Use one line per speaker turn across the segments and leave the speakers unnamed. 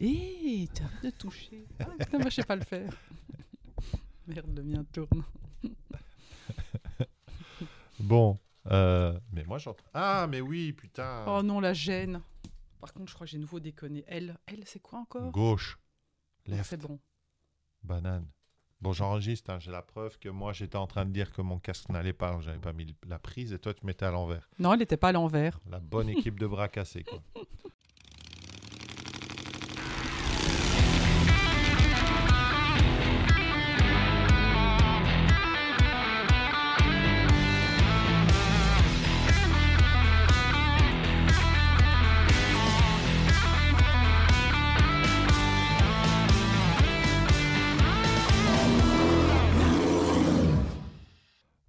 Hé, tu arrêtes de toucher. Ah, putain, moi, je sais pas le faire. Merde, le mien tourne.
Bon, mais moi j'entends. Ah, mais oui, putain.
Oh non, la gêne. Par contre, je crois que j'ai nouveau déconné. Elle, c'est quoi encore?
Gauche,
Non,
left,
c'est bon.
banane. Bon, j'enregistre, hein, j'ai la preuve que moi j'étais en train de dire que mon casque n'allait pas, alors j'avais pas mis la prise et toi tu mettais à l'envers.
Non, elle n'était pas à l'envers.
La bonne équipe de bras cassés, quoi.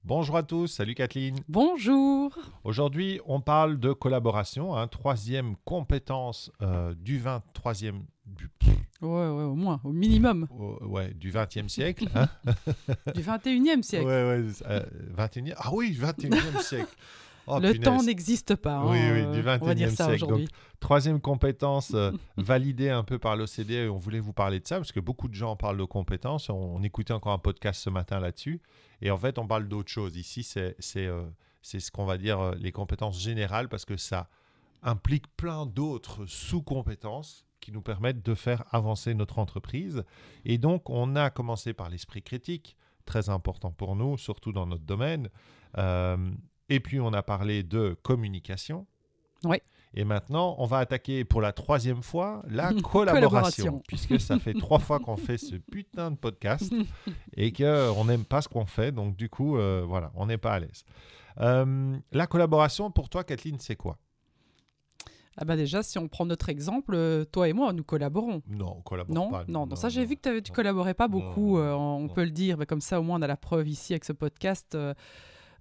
Bonjour à tous, salut Kathleen.
Bonjour.
Aujourd'hui, on parle de collaboration, hein, troisième compétence du 23e,
Ouais, au moins, au minimum.
Du 20e siècle. Hein.
Du 21e siècle.
Ouais, 21e. Ah oui, 21e siècle. Oh,
le
punaise.
temps n'existe pas. Hein,
Oui, du 21e
on va dire ça
siècle.
aujourd'hui.
Donc, troisième compétence validée un peu par l'OCDE, et on voulait vous parler de ça parce que beaucoup de gens parlent de compétences. On écoutait encore un podcast ce matin là-dessus. Et en fait, on parle d'autre chose. Ici, c'est ce qu'on va dire les compétences générales parce que ça implique plein d'autres sous-compétences qui nous permettent de faire avancer notre entreprise. Et donc, on a commencé par l'esprit critique, très important pour nous, surtout dans notre domaine. Et puis, on a parlé de communication.
Oui.
Et maintenant, on va attaquer pour la troisième fois la collaboration. Puisque ça fait 3 fois qu'on fait ce putain de podcast et qu'on n'aime pas ce qu'on fait. Donc, du coup, voilà, on n'est pas à l'aise. La collaboration, pour toi, Kathleen, c'est quoi ?
Ah bah déjà, si on prend notre exemple, toi et moi, nous collaborons.
Non, on collabore pas.
Non, ça j'ai vu que tu collaborais pas beaucoup, on peut le dire. Mais comme ça, au moins, on a la preuve ici avec ce podcast.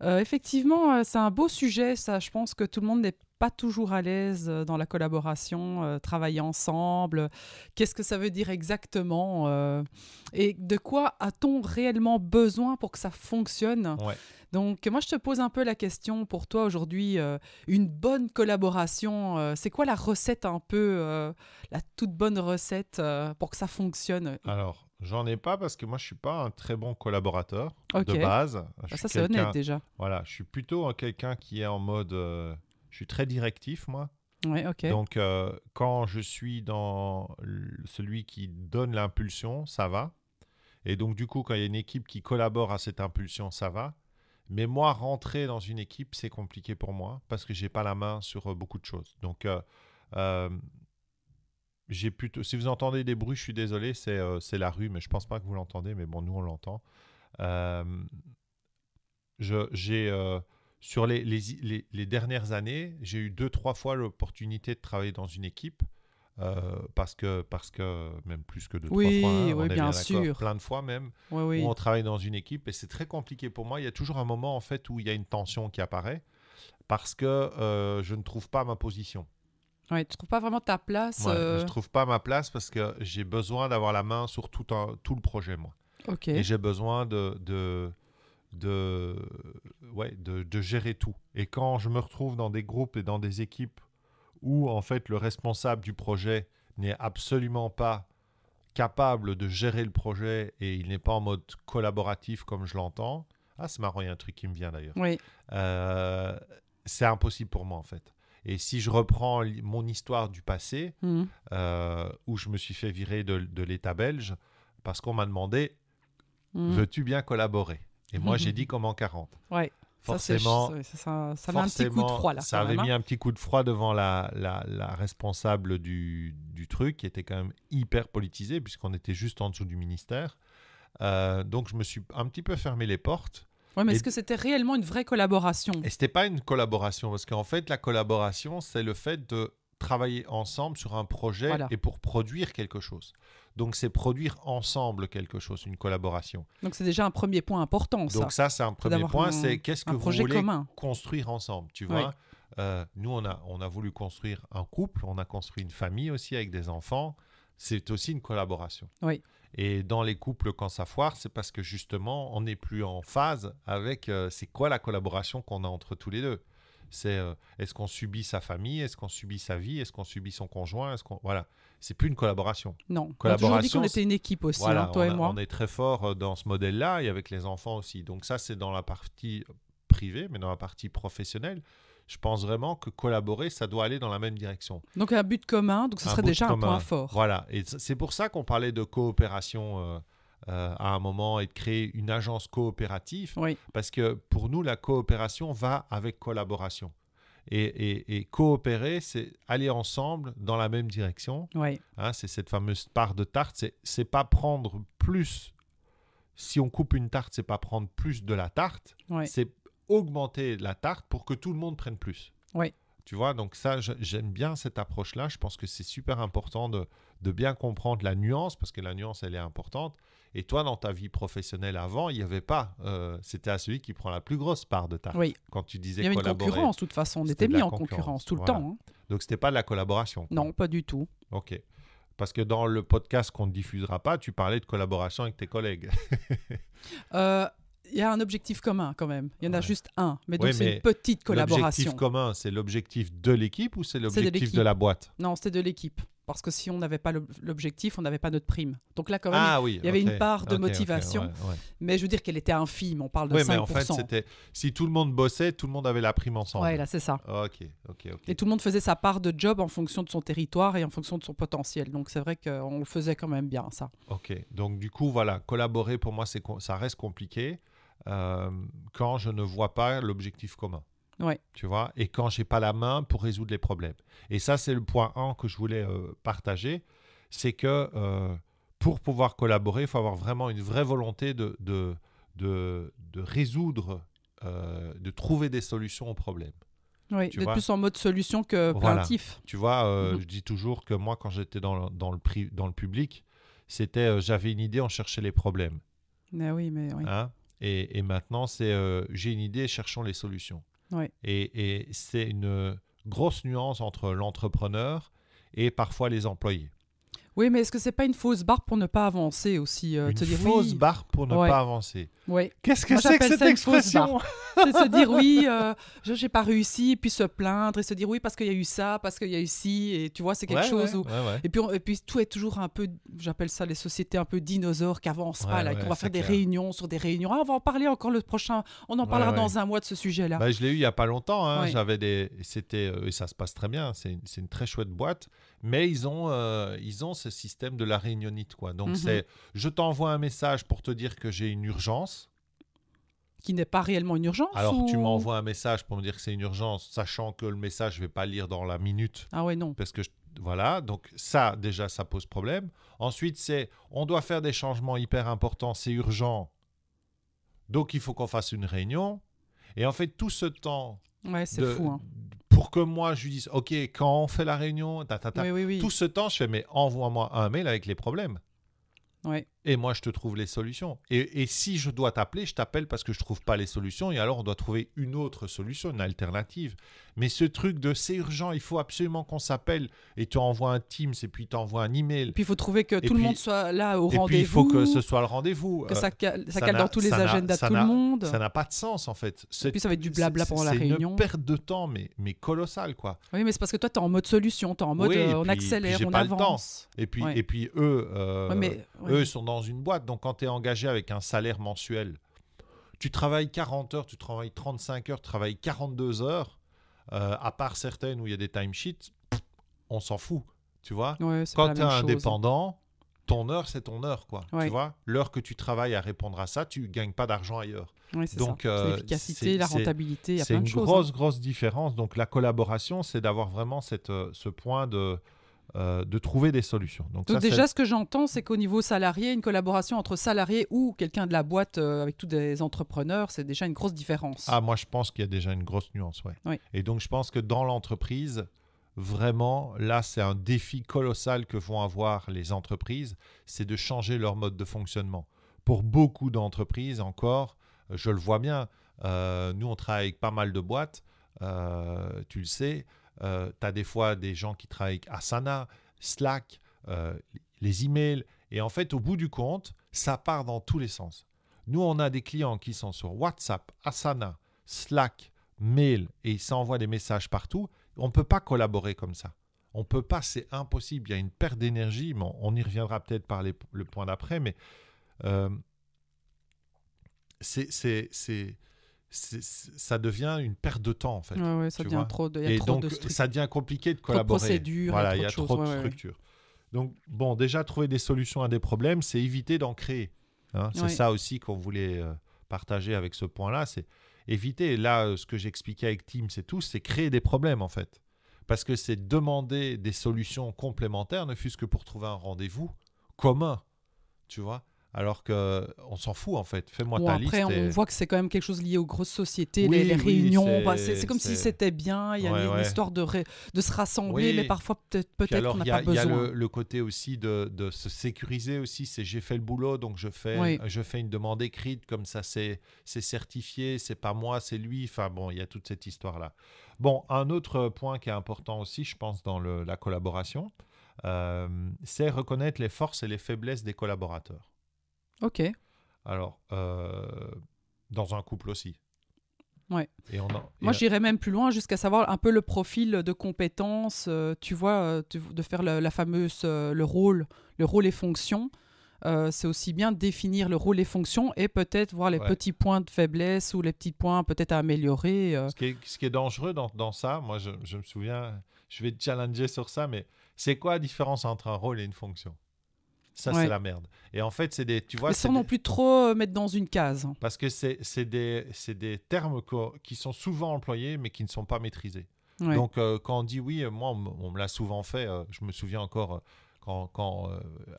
Effectivement, c'est un beau sujet, ça. Je pense que tout le monde n'est pas toujours à l'aise dans la collaboration, travailler ensemble. Qu'est-ce que ça veut dire exactement et de quoi a-t-on réellement besoin pour que ça fonctionne ?
Ouais.
Donc, moi, je te pose un peu la question pour toi aujourd'hui. Une bonne collaboration, c'est quoi la recette un peu, la toute bonne recette pour que ça fonctionne ?
Alors, j'en ai pas parce que moi, je suis pas un très bon collaborateur
Ok.
de base.
Ça, c'est honnête déjà.
Voilà, je suis plutôt quelqu'un qui est en mode... je suis très directif, moi.
Oui, ok.
Donc, quand je suis dans celui qui donne l'impulsion, ça va. Et donc, du coup, quand il y a une équipe qui collabore à cette impulsion, ça va. Mais moi, rentrer dans une équipe, c'est compliqué pour moi parce que je n'ai pas la main sur beaucoup de choses. Donc, j'ai plutôt... si vous entendez des bruits, je suis désolé, c'est la rue, mais je ne pense pas que vous l'entendez, mais bon, nous, on l'entend. Sur les dernières années, j'ai eu 2-3 fois l'opportunité de travailler dans une équipe parce que même plus que 2-3 fois, hein, on est
bien
d'accord,
sûr.
plein de fois même,
Oui.
où on travaille dans une équipe et c'est très compliqué pour moi. Il y a toujours un moment en fait où il y a une tension qui apparaît parce que je ne trouve pas ma position.
Ouais, tu trouves pas vraiment ta place.
Je trouve pas ma place parce que j'ai besoin d'avoir la main sur tout le projet, moi.
Ok.
Et j'ai besoin de gérer tout. Et quand je me retrouve dans des groupes et dans des équipes où en fait le responsable du projet n'est absolument pas capable de gérer le projet et il n'est pas en mode collaboratif comme je l'entends, c'est marrant, il y a un truc qui me vient d'ailleurs.
Oui.
C'est impossible pour moi en fait. Et si je reprends mon histoire du passé, où je me suis fait virer de l'État belge parce qu'on m'a demandé veux-tu bien collaborer ? Et moi, j'ai dit comme en 40.
Ouais.
Forcément,
ça met un petit coup de froid là.
Ça avait mis un petit coup de froid devant la responsable du truc, qui était quand même hyper politisée, puisqu'on était juste en dessous du ministère. Donc, je me suis un petit peu fermé les portes.
Ouais, mais est-ce que c'était réellement une vraie collaboration ?
Et c'était pas une collaboration, parce qu'en fait, la collaboration, c'est le fait de travailler ensemble sur un projet et pour produire quelque chose. Donc, c'est produire ensemble quelque chose, une collaboration.
Donc, c'est déjà un premier point important, ça.
Donc, ça, c'est un premier point. C'est qu'est-ce que vous voulez construire ensemble, tu vois. Nous, on a voulu construire un couple, on a construit une famille aussi avec des enfants. C'est aussi une collaboration.
Oui.
Et dans les couples, quand ça foire, c'est parce que justement, on n'est plus en phase avec c'est quoi la collaboration qu'on a entre tous les deux. est-ce qu'on subit sa famille, est-ce qu'on subit sa vie, est-ce qu'on subit son conjoint, voilà. C'est plus une collaboration.
Non, on a toujours dit qu'on était une équipe aussi,
voilà,
toi et moi.
On est très fort dans ce modèle-là et avec les enfants aussi. Donc ça, c'est dans la partie privée, mais dans la partie professionnelle, je pense vraiment que collaborer, ça doit aller dans la même direction.
Donc un but commun, donc ce serait déjà un point fort.
Voilà, et c'est pour ça qu'on parlait de coopération à un moment et de créer une agence coopérative, parce que pour nous, la coopération va avec collaboration. Et coopérer, c'est aller ensemble dans la même direction. Hein, c'est cette fameuse part de tarte. C'est pas prendre plus. Si on coupe une tarte, c'est pas prendre plus de la tarte. C'est augmenter la tarte pour que tout le monde prenne plus. Tu vois, donc ça, j'aime bien cette approche-là. Je pense que c'est super important de bien comprendre la nuance, parce que la nuance, elle est importante. Et toi, dans ta vie professionnelle avant, il n'y avait pas. C'était à celui qui prend la plus grosse part de tarte. Quand tu disais collaborer.
Il y avait une concurrence, de toute façon. On était mis en concurrence tout le temps. Hein.
Donc, ce n'était pas de la collaboration. Quoi.
Non, pas du tout.
OK. Parce que dans le podcast qu'on ne diffusera pas, tu parlais de collaboration avec tes collègues.
Il y a un objectif commun quand même. Il y en a juste un. Mais donc, c'est une petite collaboration.
L'objectif commun, c'est l'objectif de l'équipe ou c'est l'objectif de la boîte?
Non, c'était de l'équipe. Parce que si on n'avait pas l'objectif, on n'avait pas notre prime. Donc là, quand même, il y avait une part de motivation. Mais je veux dire qu'elle était infime. On parle de 5%.
Mais en fait, c'était si tout le monde bossait, tout le monde avait la prime ensemble.
Oui, là, c'est ça.
OK.
Et tout le monde faisait sa part de job en fonction de son territoire et en fonction de son potentiel. Donc, c'est vrai qu'on le faisait quand même bien, ça.
OK. Donc, du coup, voilà, collaborer, pour moi, ça reste compliqué quand je ne vois pas l'objectif commun. Tu vois, et quand j'ai pas la main pour résoudre les problèmes. Et ça, c'est le point 1 que je voulais partager, c'est que pour pouvoir collaborer, il faut avoir vraiment une vraie volonté de résoudre, de trouver des solutions aux problèmes.
Oui, d'être plus en mode solution que plaintif.
Voilà. Tu vois, je dis toujours que moi, quand j'étais dans le public, c'était j'avais une idée, on cherchait les problèmes.
Mais oui.
Hein, et maintenant, c'est j'ai une idée, cherchons les solutions. Et c'est une grosse nuance entre l'entrepreneur et parfois les employés.
Oui, mais est-ce que c'est pas une fausse barre pour ne pas avancer aussi
Une fausse barre pour ne pas avancer. Qu'est-ce que c'est que cette expression?
C'est se dire oui, j'ai pas réussi, et puis se plaindre et se dire oui parce qu'il y a eu ça, parce qu'il y a eu ci, et tu vois, c'est quelque chose où... Et puis tout est toujours un peu, j'appelle ça les sociétés un peu dinosaures qui avancent pas, là, et qu'on va faire des réunions sur des réunions. Ah, on va en parler encore le prochain, on en parlera dans un mois de ce sujet-là.
Bah, je l'ai eu il y a pas longtemps, hein. Et ça se passe très bien, c'est une très chouette boîte, mais ils ont ce système de la réunionnite, quoi. Donc c'est, je t'envoie un message pour te dire que j'ai une urgence.
Qui n'est pas réellement une urgence.
Alors tu m'envoies un message pour me dire que c'est une urgence, sachant que le message, je ne vais pas le lire dans la minute.
Ah ouais, non.
Parce que, voilà, donc ça, déjà, ça pose problème. Ensuite, c'est, on doit faire des changements hyper importants, c'est urgent. Donc il faut qu'on fasse une réunion. Et en fait, tout ce temps...
Ouais, c'est fou, hein.
Pour que moi, je lui dise, OK, quand on fait la réunion,
oui.
Tout ce temps, je fais, mais envoie-moi un mail avec les problèmes. Et moi, je te trouve les solutions. Et si je dois t'appeler, je t'appelle parce que je ne trouve pas les solutions. Et alors, on doit trouver une autre solution, une alternative. Mais ce truc de c'est urgent, il faut absolument qu'on s'appelle. Et tu envoies un Teams et puis tu envoies un email.
Et puis, il faut trouver que tout le monde soit là au rendez-vous.
Et puis, il faut que ce soit le rendez-vous.
Que ça cale dans tous les agendas de tout le monde.
Ça n'a pas de sens, en fait.
Et puis, ça va être du blabla pendant la réunion.
C'est une perte de temps, mais colossale, quoi.
Oui, mais c'est parce que toi, tu es en mode solution. Tu es en mode on accélère, on avance.
Et puis eux, eux sont dans une boîte. Donc, quand tu es engagé avec un salaire mensuel, tu travailles 40 heures, tu travailles 35 heures, tu travailles 42 heures, à part certaines où il y a des timesheets, on s'en fout, tu vois. Quand tu es indépendant, ton heure, c'est ton heure, quoi. Tu vois, l'heure que tu travailles à répondre à ça, tu ne gagnes pas d'argent ailleurs.
Donc, c'est l'efficacité, la rentabilité, il y a plein de choses.
C'est une grosse différence. Donc, la collaboration, c'est d'avoir vraiment ce point de trouver des solutions. Donc ça,
déjà, ce que j'entends, c'est qu'au niveau salarié, une collaboration entre salariés ou quelqu'un de la boîte avec tous des entrepreneurs, c'est déjà une grosse différence.
Ah, moi, je pense qu'il y a déjà une grosse nuance, Et donc, je pense que dans l'entreprise, vraiment, là, c'est un défi colossal que vont avoir les entreprises, c'est de changer leur mode de fonctionnement. Pour beaucoup d'entreprises, encore, je le vois bien, nous, on travaille avec pas mal de boîtes, tu le sais. Tu as des fois des gens qui travaillent avec Asana, Slack, les emails. Et en fait, au bout du compte, ça part dans tous les sens. Nous, on a des clients qui sont sur WhatsApp, Asana, Slack, mails et il s'envoie des messages partout, on ne peut pas collaborer comme ça. On ne peut pas, c'est impossible. Il y a une perte d'énergie, mais on y reviendra peut-être par le point d'après, mais ça devient une perte de temps, en fait.
Ouais, ça devient trop de...
Et donc, ça devient compliqué de collaborer.
Trop de procédures,
voilà, il y a
trop
trop de structures. Donc, bon, déjà, trouver des solutions à des problèmes, c'est éviter d'en créer. Hein. C'est ça aussi qu'on voulait partager avec ce point-là, c'est éviter. Là, ce que j'expliquais avec Teams et tout, c'est créer des problèmes, en fait. Parce que c'est demander des solutions complémentaires, ne fût-ce que pour trouver un rendez-vous commun, tu vois. Alors qu'on s'en fout, en fait. Fais-moi ta liste.
Après, on voit que c'est quand même quelque chose lié aux grosses sociétés, les réunions. C'est comme si c'était bien. Il y a une histoire de se rassembler, mais parfois, peut-être qu'on n'a pas besoin.
Il y a le côté aussi de se sécuriser aussi. C'est j'ai fait le boulot, donc je fais une demande écrite. Comme ça, c'est certifié. C'est pas moi, c'est lui. Enfin, bon, il y a toute cette histoire-là. Bon, un autre point qui est important aussi, je pense, dans la collaboration, c'est reconnaître les forces et les faiblesses des collaborateurs.
Ok.
Alors, dans un couple aussi.
Ouais. Moi, j'irais même plus loin jusqu'à savoir un peu le profil de compétences, tu vois, de faire la fameuse, le rôle et fonction. C'est aussi bien définir le rôle et fonction et peut-être voir les petits points de faiblesse ou les petits points peut-être à améliorer.
Ce qui est dangereux dans ça, moi, je me souviens, je vais te challenger sur ça, mais c'est quoi la différence entre un rôle et une fonction ? Ça, c'est la merde. Et en fait, tu vois...
Mais sans non plus trop mettre dans une case.
Parce que c'est des termes qui sont souvent employés, mais qui ne sont pas maîtrisés. Ouais. Donc, quand on dit oui, moi, on me l'a souvent fait. Je me souviens encore, quand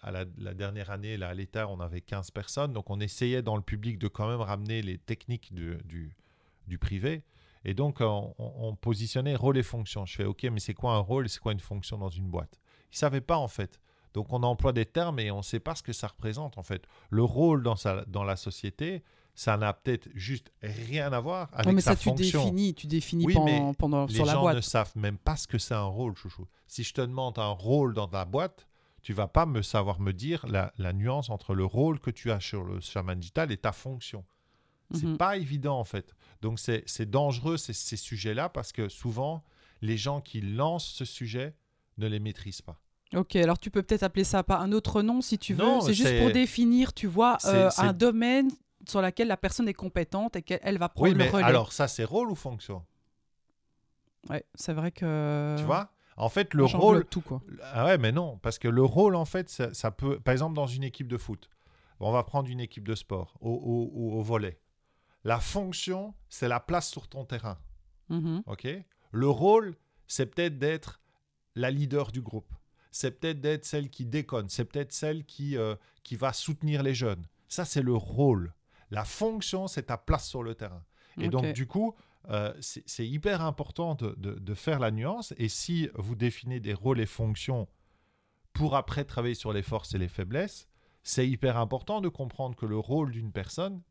à la dernière année, là, à l'État, on avait 15 personnes. Donc, on essayait dans le public de quand même ramener les techniques du privé. Et donc, on positionnait rôle et fonction. Je fais, OK, mais c'est quoi un rôle et c'est quoi une fonction dans une boîte ? Ils ne savaient pas, en fait. Donc, on emploie des termes et on ne sait pas ce que ça représente, en fait. Le rôle dans la société, ça n'a peut-être juste rien à voir avec sa fonction.
Mais ça, tu définis sur la boîte.
Les gens ne savent même pas ce que c'est un rôle, chouchou. Si je te demande un rôle dans ta boîte, tu ne vas pas savoir me dire la nuance entre le rôle que tu as sur le chaman digital et ta fonction. Ce n'est pas évident, en fait. Donc, c'est dangereux, ces sujets-là, parce que souvent, les gens qui lancent ce sujet ne les maîtrisent pas.
Ok, alors tu peux peut-être appeler ça par un autre nom si tu veux. Non, c'est juste pour définir, tu vois, un domaine sur lequel la personne est compétente et qu'elle va prendre le relais.
Alors ça, c'est rôle ou fonction ?
Ouais, c'est vrai que...
Tu vois ? En fait, le rôle...
tout, quoi.
Ah ouais, mais non, parce que le rôle, en fait, ça peut... Par exemple, dans une équipe de foot, on va prendre une équipe de sport, au volley. La fonction, c'est la place sur ton terrain. Ok ? Le rôle, c'est peut-être d'être la leader du groupe. C'est peut-être d'être celle qui déconne. C'est peut-être celle qui va soutenir les jeunes. Ça, c'est le rôle. La fonction, c'est ta place sur le terrain. Et donc, du coup, c'est hyper important de faire la nuance. Et si vous définissez des rôles et fonctions pour après travailler sur les forces et les faiblesses, c'est hyper important de comprendre que le rôle d'une personne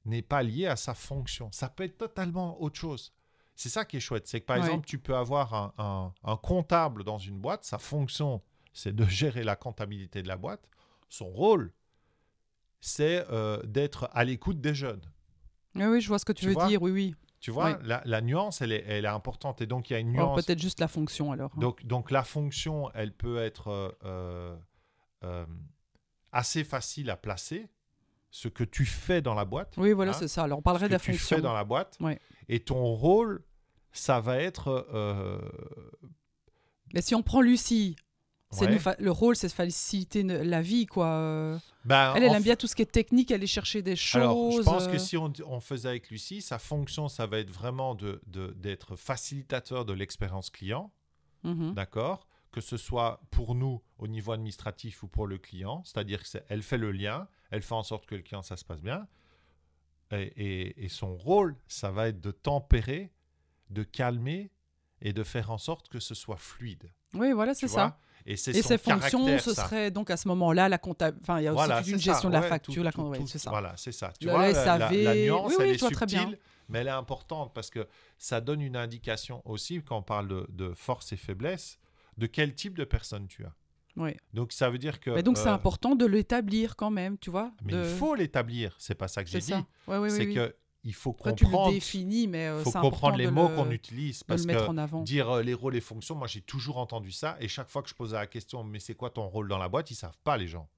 n'est pas lié à sa fonction. Ça peut être totalement autre chose. C'est ça qui est chouette. C'est que, par exemple, tu peux avoir un comptable dans une boîte. Sa fonction, c'est de gérer la comptabilité de la boîte. Son rôle, c'est d'être à l'écoute des jeunes.
Oui, je vois ce que tu veux dire, oui.
Tu vois, la nuance, elle est importante. Et donc, il y a une nuance.
Peut-être juste la fonction, alors.
Donc, la fonction, elle peut être assez facile à placer. Ce que tu fais dans la boîte.
Oui, voilà, c'est ça. Alors, on parlerait de la fonction.
Ce que tu fais dans la boîte. Et ton rôle, ça va être...
Mais si on prend Lucie... le rôle, c'est de faciliter la vie, quoi. Elle aime bien tout ce qui est technique, aller chercher des choses.
Alors, je pense que si on faisait avec Lucie, sa fonction, ça va être vraiment d'être facilitateur de l'expérience client, d'accord ? Que ce soit pour nous au niveau administratif ou pour le client, c'est-à-dire qu'elle fait le lien, elle fait en sorte que le client, ça se passe bien. Et son rôle, ça va être de tempérer, de calmer et de faire en sorte que ce soit fluide.
Oui, voilà, c'est ça.
Et
ses fonctions, ce serait donc à ce moment-là la comptabilité. Enfin, il y a aussi toute une gestion de la facture. C'est ça.
Voilà, c'est ça. Tu vois, la nuance, elle est subtile, mais elle est importante parce que ça donne une indication aussi, quand on parle de force et faiblesse, de quel type de personne tu as.
Oui.
Donc, ça veut dire que...
Mais donc, c'est important de l'établir quand même, tu vois.
Mais il faut l'établir. C'est pas ça que j'ai dit.
C'est que
il faut
Après, tu le
comprendre.
définis, mais
Il faut
c'est
comprendre
important
les
de
mots
le,
qu'on utilise.
de
Parce
le mettre
que
en avant.
dire les rôles et fonctions, moi j'ai toujours entendu ça. Et chaque fois que je posais la question, mais c'est quoi ton rôle dans la boîte, ils ne savent pas, les gens.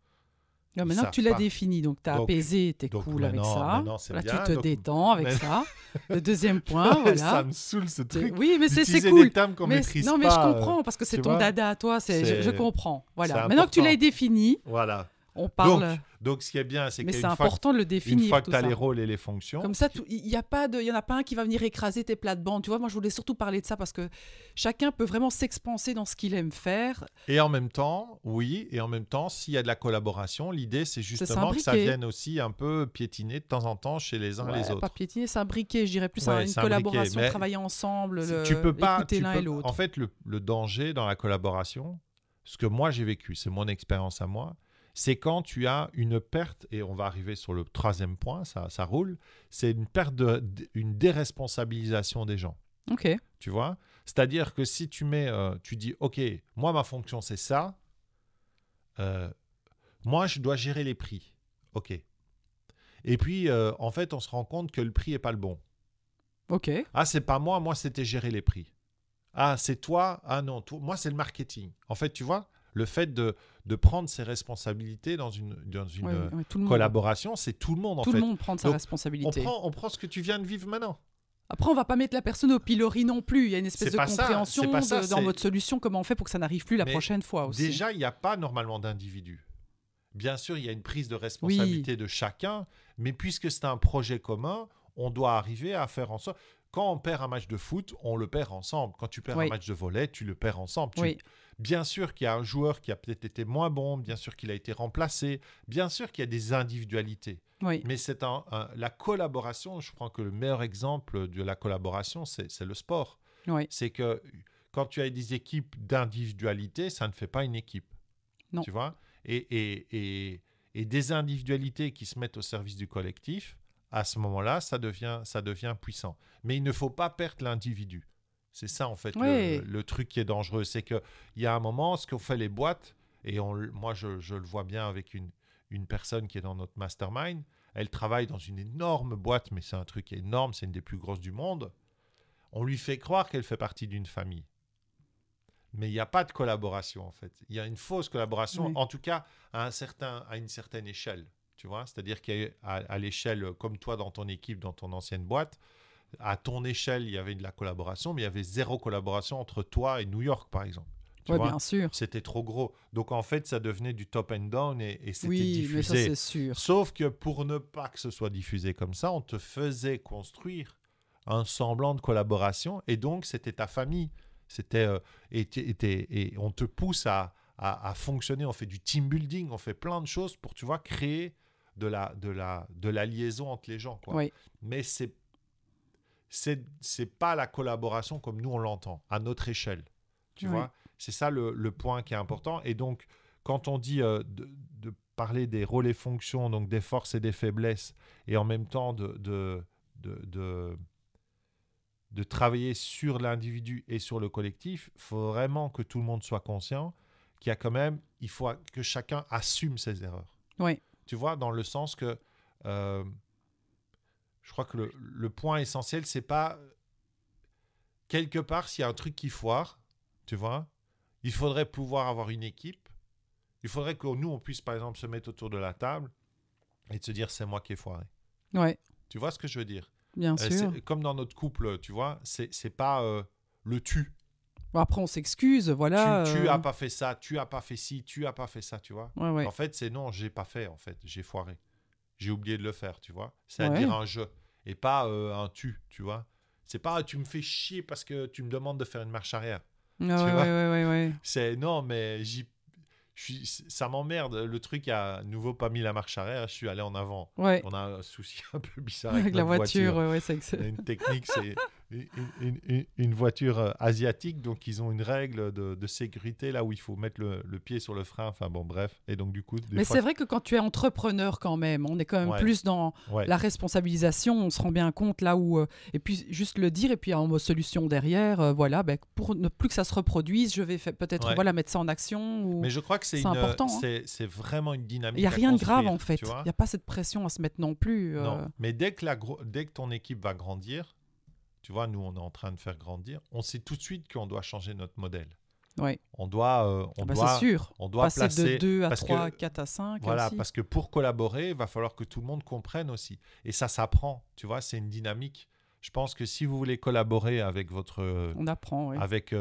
Non,
Ils
maintenant que tu
savent
l'as
pas.
défini, donc tu as
Donc-
apaisé, tu es
donc
cool avec ça.
maintenant, c'est
Là,
bien.
tu te
Donc-
détends avec
Mais-
ça. Le deuxième point, voilà.
Ça me saoule ce truc.
Oui, mais c'est
D'utiliser
cool.
des termes qu'on
Mais,
maîtrise
non, mais
pas.
je comprends, parce que c'est
tu
ton
vois,
dada à toi, je
c'est-
comprends.
c'est
Voilà. Maintenant que tu
important.
l'as défini,
Voilà.
on parle.
Donc, ce qui est bien, c'est
Mais c'est
qu'une fois,
important de le
une
définir.
fois que
tout
tu as
ça.
les rôles et les fonctions,
Comme ça, il y en a pas un qui va venir écraser tes plates-bandes. Tu vois, moi, je voulais surtout parler de ça parce que chacun peut vraiment s'expanser dans ce qu'il aime faire.
et en même temps, oui, et en même temps, s'il y a de la collaboration, l'idée, c'est justement que ça
s'imbriquer.
vienne aussi un peu piétiner de temps en temps chez les uns et les
Ouais,
autres.
pas piétiner, c'est un briquet, je dirais plus
Ouais,
une
c'est un briquet,
collaboration,
mais
travailler ensemble,
Tu peux pas.
écouter l'un et l'autre.
En fait, le danger dans la collaboration, ce que moi j'ai vécu, c'est mon expérience à moi, c'est quand tu as une perte, et on va arriver sur le troisième point, ça roule, c'est une perte, une déresponsabilisation des gens.
Ok.
Tu vois? C'est-à-dire que si tu dis, OK, moi ma fonction c'est ça, moi je dois gérer les prix. OK. Et puis, en fait, on se rend compte que le prix n'est pas le bon.
Ok.
Ah, c'est pas moi c'était gérer les prix. Ah, c'est toi, ah non, moi c'est le marketing. En fait, tu vois, le fait de prendre ses responsabilités dans une
Ouais, tout le monde.
collaboration, c'est tout le monde en
Tout
fait.
le monde prend sa
Donc,
responsabilité.
on prend ce que tu viens de vivre maintenant.
Après, on va pas mettre la personne au pilori non plus. Il y a une espèce
C'est
de
pas ça,
compréhension
c'est pas ça,
dans
c'est-
votre solution, comment on fait pour que ça n'arrive plus la
Mais
prochaine fois aussi.
Déjà, il n'y a pas normalement d'individu. Bien sûr, il y a une prise de responsabilité de chacun, mais puisque c'est un projet commun, on doit arriver à faire en sorte. Quand on perd un match de foot, on le perd ensemble. Quand tu perds
Oui.
un match de volley, tu le perds ensemble.
Oui.
Bien sûr qu'il y a un joueur qui a peut-être été moins bon, bien sûr qu'il a été remplacé, bien sûr qu'il y a des individualités.
Oui.
Mais c'est la collaboration, je crois que le meilleur exemple de la collaboration, c'est le sport.
Oui.
C'est que quand tu as des équipes d'individualité, ça ne fait pas une équipe.
Non.
Tu vois? Et des individualités qui se mettent au service du collectif, à ce moment-là, ça devient puissant. Mais il ne faut pas perdre l'individu. C'est ça, en fait,
Oui.
le truc qui est dangereux. C'est qu'il y a un moment, ce qu'ont fait les boîtes, et moi, je le vois bien avec une personne qui est dans notre mastermind, elle travaille dans une énorme boîte, mais c'est un truc énorme, c'est une des plus grosses du monde. On lui fait croire qu'elle fait partie d'une famille. Mais il n'y a pas de collaboration, en fait. Il y a une fausse collaboration,
Oui.
en tout cas à une certaine échelle. Tu vois, c'est-à-dire qu'à l'échelle, comme toi dans ton équipe, dans ton ancienne boîte, à ton échelle, il y avait de la collaboration, mais il y avait zéro collaboration entre toi et New York, par exemple. Tu
Oui,
vois,
bien sûr.
c'était trop gros. Donc, en fait, ça devenait du top and down et c'était
Oui, mais ça,
diffusé.
c'est sûr.
Sauf que pour ne pas que ce soit diffusé comme ça, on te faisait construire un semblant de collaboration et donc c'était ta famille. C'était et on te pousse à fonctionner. On fait du team building, on fait plein de choses pour, tu vois, créer de la liaison entre les gens, quoi.
Oui.
Mais c'est pas la collaboration comme nous on l'entend à notre échelle. Tu
Oui.
vois, c'est ça le point qui est important. Et donc, quand on dit de parler des rôles et fonctions, donc des forces et des faiblesses, et en même temps de travailler sur l'individu et sur le collectif, il faut vraiment que tout le monde soit conscient qu'il y a quand même, il faut que chacun assume ses erreurs.
Oui.
Tu vois, dans le sens que je crois que le point essentiel, c'est pas quelque part s'il y a un truc qui foire, tu vois, il faudrait pouvoir avoir une équipe. Il faudrait que nous, on puisse par exemple se mettre autour de la table et de se dire c'est moi qui ai foiré.
Ouais,
Tu vois ce que je veux dire?
bien sûr.
Comme dans notre couple, tu vois, c'est pas le tu.
Bon, après, on s'excuse, voilà.
Tu as pas fait ça, tu as pas fait ci, tu as pas fait ça, tu vois.
Ouais, ouais.
En fait, c'est non, j'ai pas fait, en fait, j'ai foiré. J'ai oublié de le faire, tu vois. C'est à
Ouais.
dire un je et pas un tu vois. C'est pas tu me fais chier parce que tu me demandes de faire une marche arrière.
Ouais,
tu
ouais,
vois.
ouais.
C'est non, mais ça m'emmerde. Le truc a à nouveau pas mis la marche arrière, je suis allé en avant.
Ouais.
On a un souci un peu bizarre
Avec la
notre
voiture, ouais, c'est
On a une technique, c'est une voiture asiatique, donc ils ont une règle de sécurité là où il faut mettre le pied sur le frein, enfin bon bref, et donc du coup...
Mais c'est vrai que quand tu es entrepreneur quand même, on est quand même plus dans la responsabilisation, on se rend bien compte là où... et puis juste le dire, et puis en solution derrière, voilà, pour ne plus que ça se reproduise, je vais peut-être mettre ça en action. Ou...
Mais je crois que c'est important. C'est vraiment une dynamique.
Il n'y a rien de grave en fait, il n'y a pas cette pression à se mettre non plus.
Non, mais dès que ton équipe va grandir, tu vois, nous, on est en train de faire grandir. On sait tout de suite qu'on doit changer notre modèle.
Oui.
On doit
c'est sûr.
On doit
passer
placer
de 2 à 3, à 4 à 5.
Voilà,
aussi.
parce que pour collaborer, il va falloir que tout le monde comprenne aussi. Et ça s'apprend, tu vois, c'est une dynamique. Je pense que si vous voulez collaborer avec
on apprend,
avec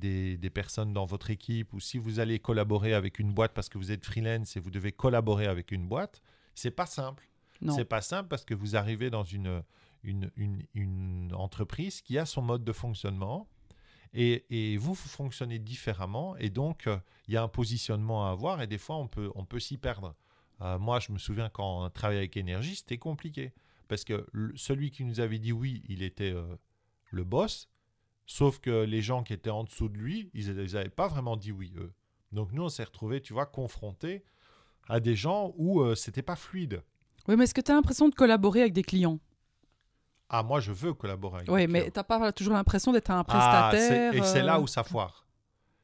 des personnes dans votre équipe, ou si vous allez collaborer avec une boîte parce que vous êtes freelance et vous devez collaborer avec une boîte, c'est pas simple.
Non.
C'est pas simple parce que vous arrivez dans une entreprise qui a son mode de fonctionnement et vous fonctionnez différemment et donc il y a un positionnement à avoir et des fois on peut s'y perdre. Moi je me souviens quand on travaillait avec Énergie, c'était compliqué parce que celui qui nous avait dit oui, il était le boss, sauf que les gens qui étaient en dessous de lui, ils n'avaient pas vraiment dit oui eux. Donc nous on s'est retrouvés, tu vois, confrontés à des gens où c'était pas fluide.
Oui, mais est-ce que tu as l'impression de collaborer avec des clients ?
Ah, moi, je veux collaborer avec
Oui, mais tu n'as pas toujours l'impression d'être un prestataire.
Et c'est là où ça foire.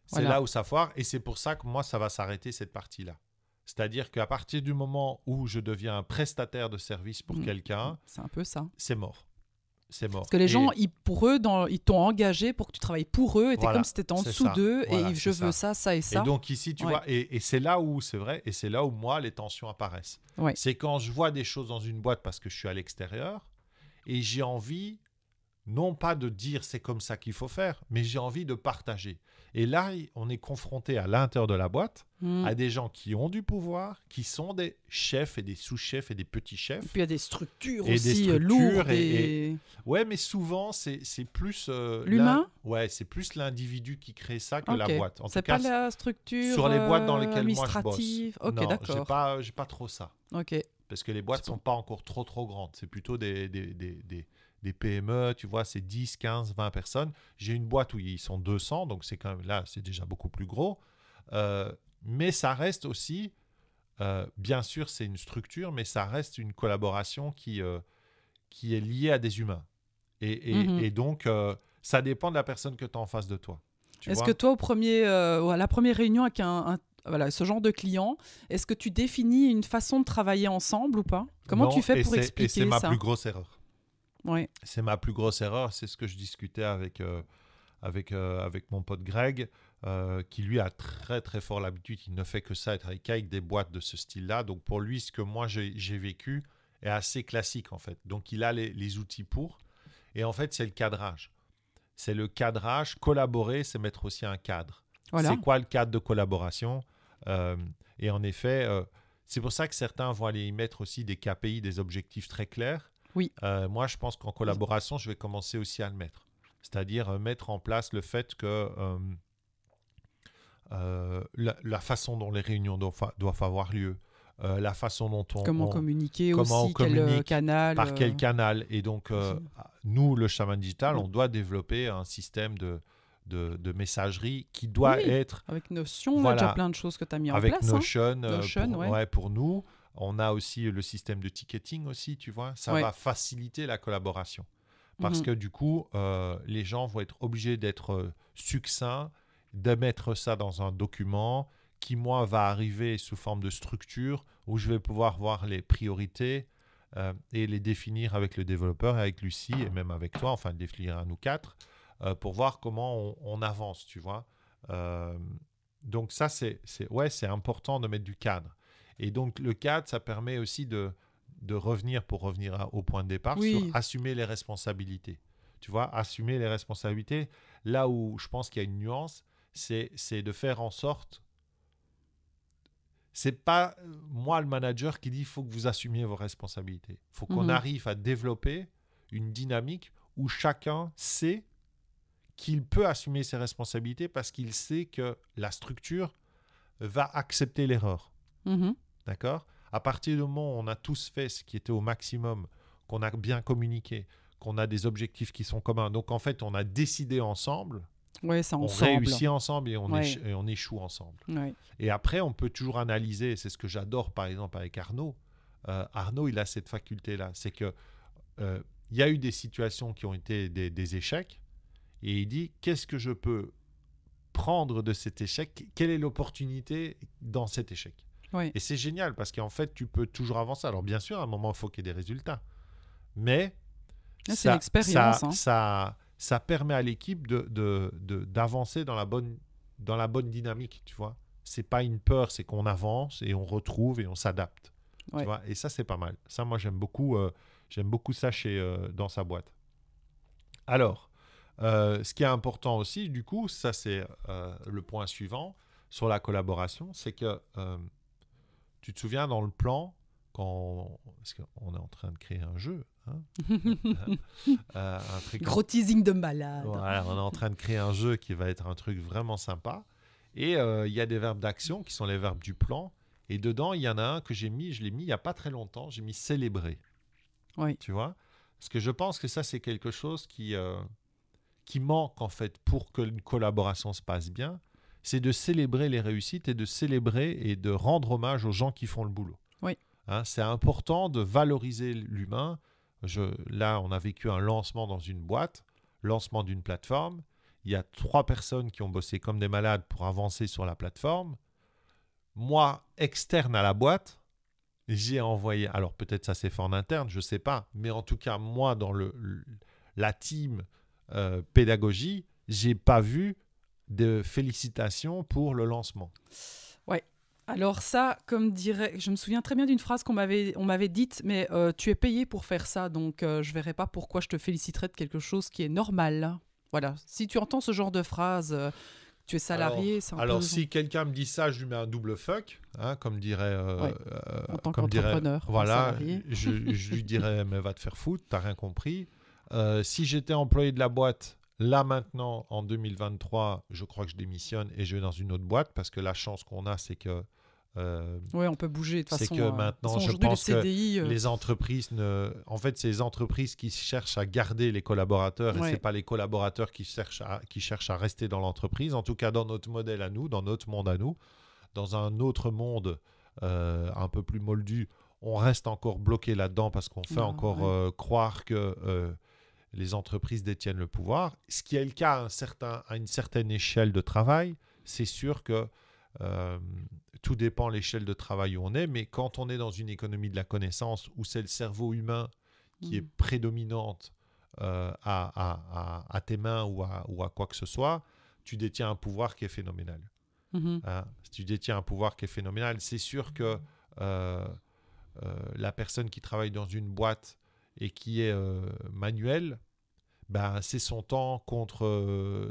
C'est
voilà.
là où ça foire. Et c'est pour ça que moi, ça va s'arrêter cette partie-là. C'est-à-dire qu'à partir du moment où je deviens un prestataire de service pour quelqu'un...
C'est un peu ça.
C'est mort. C'est mort.
Parce que les gens, pour eux, ils t'ont engagé pour que tu travailles pour eux. Et t'es comme si tu étais en dessous d'eux. Voilà, et je veux ça et ça.
Et donc ici, tu vois, et c'est là où, c'est vrai, et c'est là où moi, les tensions apparaissent.
Ouais.
C'est quand je vois des choses dans une boîte parce que je suis à l'extérieur et j'ai envie, non pas de dire c'est comme ça qu'il faut faire, mais j'ai envie de partager. Et là, on est confronté à l'intérieur de la boîte à des gens qui ont du pouvoir, qui sont des chefs et des sous-chefs et des petits chefs. Et
puis il y a des structures aussi lourdes.
Ouais, mais souvent, c'est plus...
l'humain ?
Ouais, c'est plus l'individu qui crée ça que la boîte.
C'est pas la structure
sur les boîtes dans lesquelles moi je bosse.
Ok,
non,
d'accord.
J'ai pas trop ça.
Ok.
Parce que les boîtes sont pas encore trop grandes. C'est plutôt des PME, tu vois, c'est 10, 15, 20 personnes. J'ai une boîte où ils sont 200, donc c'est quand même là, c'est déjà beaucoup plus gros. Mais ça reste aussi, bien sûr, c'est une structure, mais ça reste une collaboration qui est liée à des humains. Et donc, ça dépend de la personne que tu as en face de toi.
Est-ce que toi, à la première réunion avec ce genre de client, est-ce que tu définis une façon de travailler ensemble ou pas ? Comment tu fais pour expliquer ça ?
Et c'est ma plus grosse erreur.
Ouais.
C'est ma plus grosse erreur. C'est ce que je discutais avec mon pote Greg, qui lui a très très fort l'habitude. Il ne fait que ça, être avec des boîtes de ce style-là. Donc pour lui, ce que moi j'ai vécu est assez classique en fait. Donc il a les outils pour. Et en fait, c'est le cadrage. C'est le cadrage. Collaborer, c'est mettre aussi un cadre. Voilà. C'est quoi le cadre de collaboration ? Et en effet, c'est pour ça que certains vont aller y mettre aussi des KPI, des objectifs très clairs.
Oui.
Moi, je pense qu'en collaboration, je vais commencer aussi à le mettre. C'est-à-dire mettre en place le fait que la façon dont les réunions doivent avoir lieu, la façon dont
comment communiquer aussi, quel canal,
par quel canal. Et donc, nous, le Chaman Digital, on doit développer un système de messagerie qui doit être...
Avec Notion, on a déjà plein de choses que tu as mis en place.
Avec Notion,
Notion
pour nous. On a aussi le système de ticketing aussi, tu vois. Ça va faciliter la collaboration. Parce que du coup, les gens vont être obligés d'être succincts, de mettre ça dans un document qui, moi, va arriver sous forme de structure où je vais pouvoir voir les priorités et les définir avec le développeur, avec Lucie et même avec toi, enfin, le définir à nous quatre, pour voir comment on avance, tu vois. Donc ça, c'est important de mettre du cadre. Et donc, le cadre, ça permet aussi de revenir, pour revenir au point de départ, sur assumer les responsabilités. Tu vois, assumer les responsabilités. Là où je pense qu'il y a une nuance, c'est de faire en sorte... C'est pas moi, le manager, qui dit il faut que vous assumiez vos responsabilités. Il faut qu'on arrive à développer une dynamique où chacun sait qu'il peut assumer ses responsabilités parce qu'il sait que la structure va accepter l'erreur. D'accord ? À partir du moment où on a tous fait ce qui était au maximum, qu'on a bien communiqué, qu'on a des objectifs qui sont communs. Donc, en fait, on a décidé ensemble,
c'est
on
ensemble.
réussit ensemble et
Ouais.
on échoue ensemble.
Ouais.
Et après, on peut toujours analyser. C'est ce que j'adore, par exemple, avec Arnaud. Arnaud, il a cette faculté-là. C'est que il y a eu des situations qui ont été des échecs. Et il dit, qu'est-ce que je peux prendre de cet échec? Quelle est l'opportunité dans cet échec?
Ouais.
Et c'est génial parce qu'en fait, tu peux toujours avancer. Alors, bien sûr, à un moment, il faut qu'il y ait des résultats. Mais
C'est une expérience.
ça permet à l'équipe d'avancer dans la bonne dynamique, tu vois. C'est pas une peur, c'est qu'on avance et on retrouve et on s'adapte.
Ouais.
Tu vois, et ça, c'est pas mal. Ça, moi, j'aime beaucoup ça dans sa boîte. Alors, ce qui est important aussi, du coup, ça, c'est le point suivant sur la collaboration, c'est que tu te souviens dans le plan, parce qu'on est en train de créer un jeu, hein, un truc.
Gros teasing de malade.
Voilà, on est en train de créer un jeu qui va être un truc vraiment sympa. Et il y a des verbes d'action qui sont les verbes du plan. Et dedans, il y en a un que je l'ai mis il n'y a pas très longtemps, j'ai mis célébrer.
Oui.
Tu vois? Parce que je pense que ça, c'est quelque chose qui manque en fait pour que une collaboration se passe bien. C'est de célébrer les réussites et de célébrer et de rendre hommage aux gens qui font le boulot.
Oui.
Hein, c'est important de valoriser l'humain. Là, on a vécu un lancement dans une boîte, lancement d'une plateforme. Il y a 3 personnes qui ont bossé comme des malades pour avancer sur la plateforme. Moi, externe à la boîte, j'ai envoyé, alors peut-être ça s'est fait en interne, je ne sais pas, mais en tout cas, moi, dans la team pédagogie, je n'ai pas vu de félicitations pour le lancement.
Ouais. Alors ça, je me souviens très bien d'une phrase on m'avait dite, mais tu es payé pour faire ça, donc je ne verrai pas pourquoi je te féliciterais de quelque chose qui est normal. Voilà. Si tu entends ce genre de phrase... tu es salarié, c'est un peu...
Alors, si quelqu'un me dit ça, je lui mets un double fuck, hein, comme dirait...
en tant qu'entrepreneur,
voilà, je lui dirais, mais va te faire foutre, t'as rien compris. Si j'étais employé de la boîte, là maintenant, en 2023, je crois que je démissionne et je vais dans une autre boîte, parce que la chance qu'on a, c'est que...
oui, on peut bouger de toute façon.
C'est que maintenant, je pense
le CDI,
que les entreprises... En fait, c'est les entreprises qui cherchent à garder les collaborateurs et ce n'est pas les collaborateurs qui cherchent à rester dans l'entreprise. En tout cas, dans notre modèle à nous, dans notre monde à nous, dans un autre monde un peu plus moldu, on reste encore bloqué là-dedans parce qu'on fait encore croire que les entreprises détiennent le pouvoir. Ce qui est le cas à une certaine échelle de travail, c'est sûr que tout dépend de l'échelle de travail où on est, mais quand on est dans une économie de la connaissance où c'est le cerveau humain qui est prédominante à tes mains ou à quoi que ce soit, tu détiens un pouvoir qui est phénoménal. Si tu détiens un pouvoir qui est phénoménal, c'est sûr que la personne qui travaille dans une boîte et qui est manuelle, ben, c'est son temps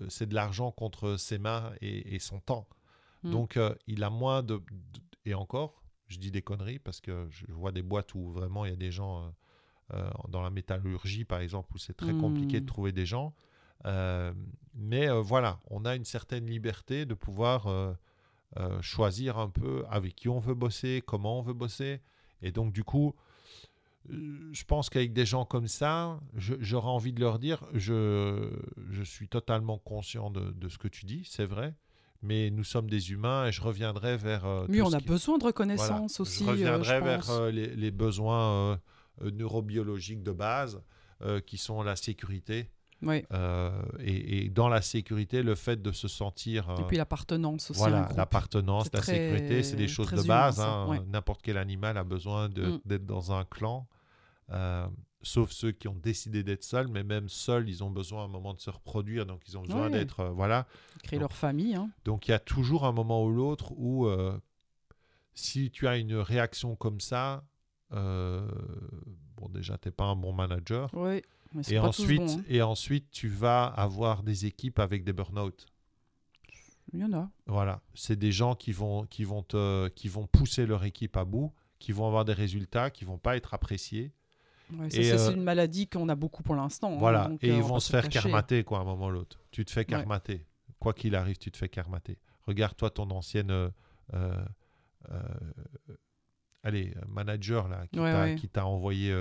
c'est de l'argent contre ses mains et son temps. Donc, il a moins et encore, je dis des conneries parce que je vois des boîtes où vraiment il y a des gens dans la métallurgie, par exemple, où c'est très compliqué de trouver des gens. Mais voilà, on a une certaine liberté de pouvoir choisir un peu avec qui on veut bosser, comment on veut bosser. Et donc, du coup, je pense qu'avec des gens comme ça, j'aurais envie de leur dire, je suis totalement conscient de ce que tu dis, c'est vrai. Mais nous sommes des humains et je reviendrai vers...
oui, on a besoin de reconnaissance aussi.
Je reviendrai vers les besoins neurobiologiques de base qui sont la sécurité.
Oui.
Et dans la sécurité, le fait de se sentir...
et puis l'appartenance aussi.
Voilà, l'appartenance, la sécurité, c'est des choses de base. N'importe quel animal a besoin d'être dans un clan. Sauf ceux qui ont décidé d'être seuls, mais même seuls, ils ont besoin à un moment de se reproduire, donc ils ont besoin d'être...
créer leur famille. Hein.
Donc il y a toujours un moment ou l'autre où si tu as une réaction comme ça, bon déjà, tu n'es pas un bon manager.
Oui, mais c'est
et,
pas
ensuite,
tous bons, hein.
Et ensuite, tu vas avoir des équipes avec des burn-out.
Il y en a.
Voilà, c'est des gens qui vont pousser leur équipe à bout, qui vont avoir des résultats, qui ne vont pas être appréciés.
Ouais, c'est une maladie qu'on a beaucoup pour l'instant.
Voilà,
hein, donc,
et ils vont se faire
cacher.
karmater à un moment ou l'autre. Tu te fais karmater. Ouais. Quoi qu'il arrive, tu te fais karmater. Regarde-toi ton ancienne manager là, qui t'a envoyé,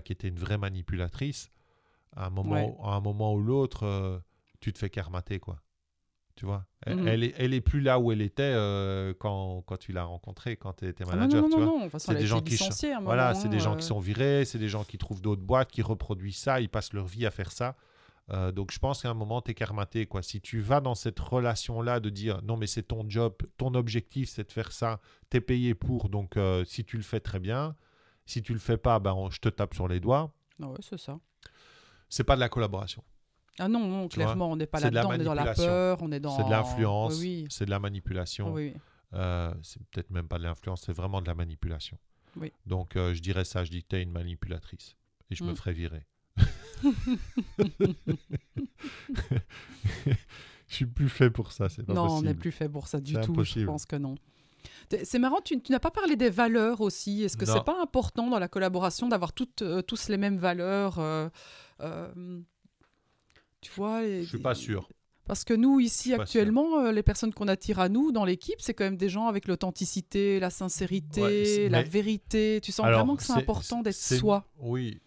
qui était une vraie manipulatrice. à un moment ou l'autre, tu te fais karmater, quoi. Tu vois, elle est plus là où elle était quand tu l'as rencontrée, quand tu étais manager.
Non. De toute façon,
C'est
elle a
des gens
été
qui
licenciée à un
voilà,
moment,
c'est des gens qui sont virés, c'est des gens qui trouvent d'autres boîtes, qui reproduisent ça, ils passent leur vie à faire ça. Donc je pense qu'à un moment, tu es karmaté, quoi. Si tu vas dans cette relation-là de dire non, mais c'est ton job, ton objectif, c'est de faire ça, tu es payé pour, donc si tu le fais très bien, si tu le fais pas, je te tape sur les doigts.
Ah ouais, c'est ça.
C'est pas de la collaboration.
Ah non, clairement, on n'est pas
c'est
là-dedans, on est dans la peur, on est dans...
C'est de l'influence,
oui.
c'est de la manipulation.
Oui.
C'est peut-être même pas de l'influence, c'est vraiment de la manipulation.
Oui.
Donc je dirais ça, je dis que tu es une manipulatrice et je me ferais virer. Je suis plus fait pour ça, c'est pas possible.
Non, on n'est plus fait pour ça du tout,
impossible.
Je pense que non. C'est marrant, tu n'as pas parlé des valeurs aussi. Est-ce que c'est pas important dans la collaboration d'avoir tous les mêmes valeurs tu vois,
je suis pas sûr.
Parce que nous, ici, actuellement, les personnes qu'on attire à nous dans l'équipe, c'est quand même des gens avec l'authenticité, la sincérité, la vérité. Tu sens vraiment que c'est important d'être soi.
Oui.